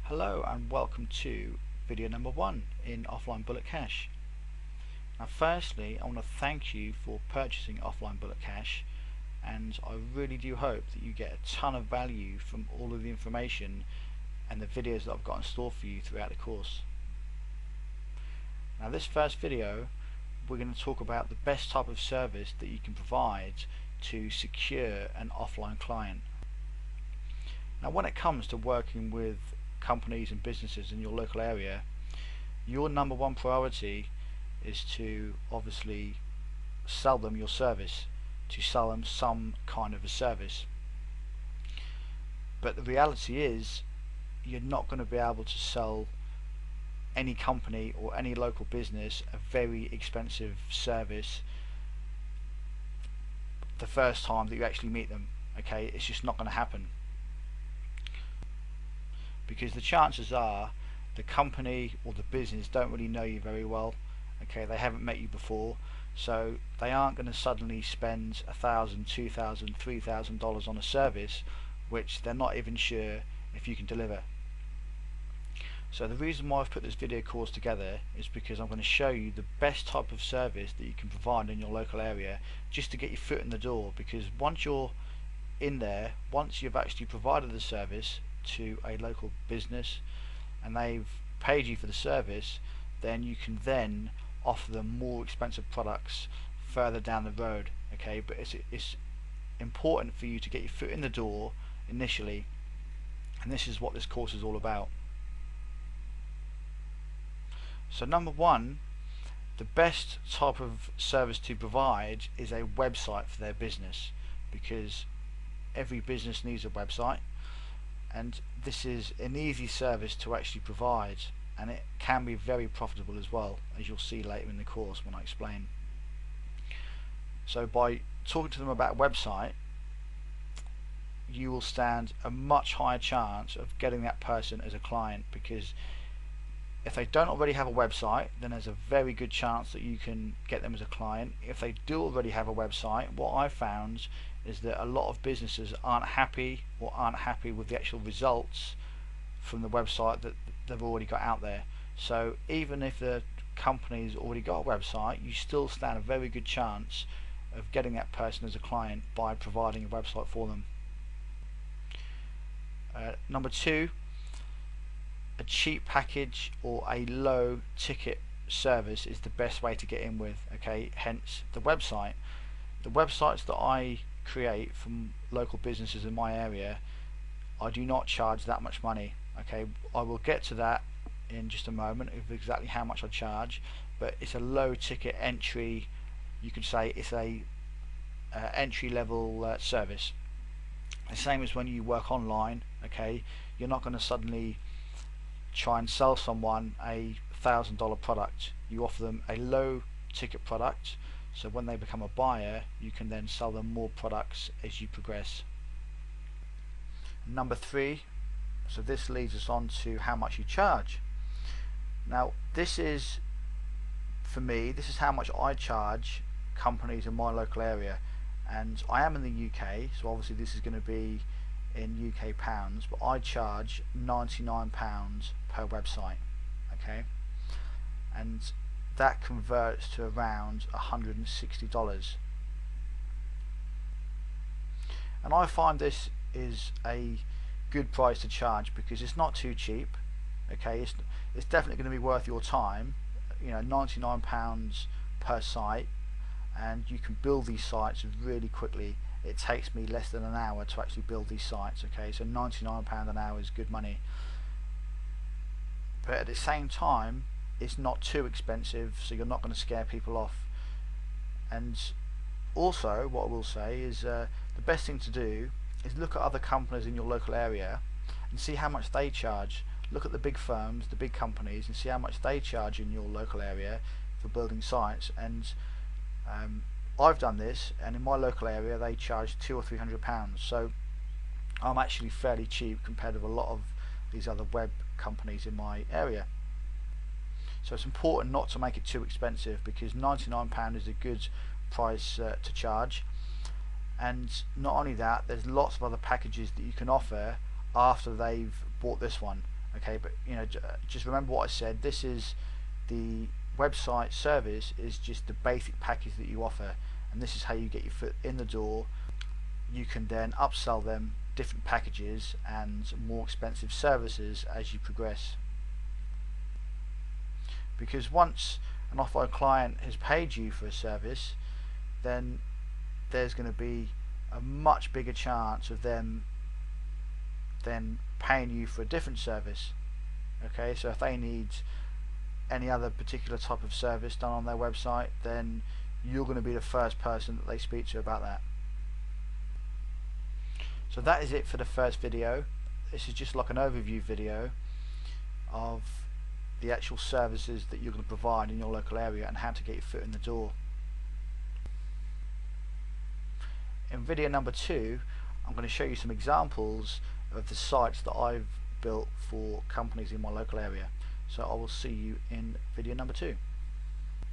Hello and welcome to video number 1 in Offline Bullet Cash. Now firstly, I want to thank you for purchasing Offline Bullet Cash, and I really do hope that you get a ton of value from all of the information and the videos that I've got in store for you throughout the course. Now this first video, we're going to talk about the best type of service that you can provide to secure an offline client. Now when it comes to working with companies and businesses in your local area, your number one priority is to obviously sell them your service, to sell them some kind of a service. But the reality is you're not going to be able to sell any company or any local business a very expensive service the first time that you actually meet them. Okay, it's just not going to happen, because the chances are the company or the business don't really know you very well. Okay, they haven't met you before, so they aren't going to suddenly spend $1,000, $2,000, $3,000 on a service which they're not even sure if you can deliver. So the reason why I've put this video course together is because I'm going to show you the best type of service that you can provide in your local area, just to get your foot in the door. Because once you're in there, once you've actually provided the service to a local business and they've paid you for the service, then you can then offer them more expensive products further down the road. Okay, but it's important for you to get your foot in the door initially, and this is what this course is all about. So number one, the best type of service to provide is a website for their business, because every business needs a website, and this is an easy service to actually provide, and it can be very profitable as well, as you'll see later in the course when I explain. So by talking to them about a website, you will stand a much higher chance of getting that person as a client, because if they don't already have a website, then there's a very good chance that you can get them as a client. If they do already have a website, what I've found is that a lot of businesses aren't happy with the actual results from the website that they've already got out there. So even if the company's already got a website, you still stand a very good chance of getting that person as a client by providing a website for them. Number two, a cheap package or a low ticket service is the best way to get in with. Okay, hence the website. The websites that I create from local businesses in my area, I do not charge that much money. Okay, I will get to that in just a moment of exactly how much I charge, but it's a low ticket entry, you could say it's a entry level service. The same as when you work online. Okay, you're not going to suddenly try and sell someone a $1,000 product. You offer them a low ticket product, so when they become a buyer, you can then sell them more products as you progress. Number three, so this leads us on to how much you charge. Now this is, for me, this is how much I charge companies in my local area, and I am in the UK, so obviously this is going to be in UK pounds, but I charge £99 per website. Okay, and that converts to around $160, and I find this is a good price to charge because it's not too cheap. Okay, it's definitely going to be worth your time. You know, £99 per site, and you can build these sites really quickly. It takes me less than an hour to actually build these sites. Okay, so £99 an hour is good money, but at the same time it's not too expensive, so you're not going to scare people off. And also what I will say is the best thing to do is look at other companies in your local area and see how much they charge. Look at the big firms, the big companies, and see how much they charge in your local area for building sites. And I've done this, and in my local area they charge £200 or £300, so I'm actually fairly cheap compared with a lot of these other web companies in my area. So it's important not to make it too expensive, because £99 is a good price to charge. And not only that, there's lots of other packages that you can offer after they've bought this one. Okay, but just remember what I said. This is the website service is just the basic package that you offer, and this is how you get your foot in the door. You can then upsell them different packages and more expensive services as you progress, because once an offline client has paid you for a service, then there's going to be a much bigger chance of them then paying you for a different service. Okay, so if they need any other particular type of service done on their website, then you're going to be the first person that they speak to about that. So that is it for the first video. This is just like an overview video of the actual services that you're going to provide in your local area and how to get your foot in the door. In video number 2, I'm going to show you some examples of the sites that I've built for companies in my local area. So I will see you in video number 2.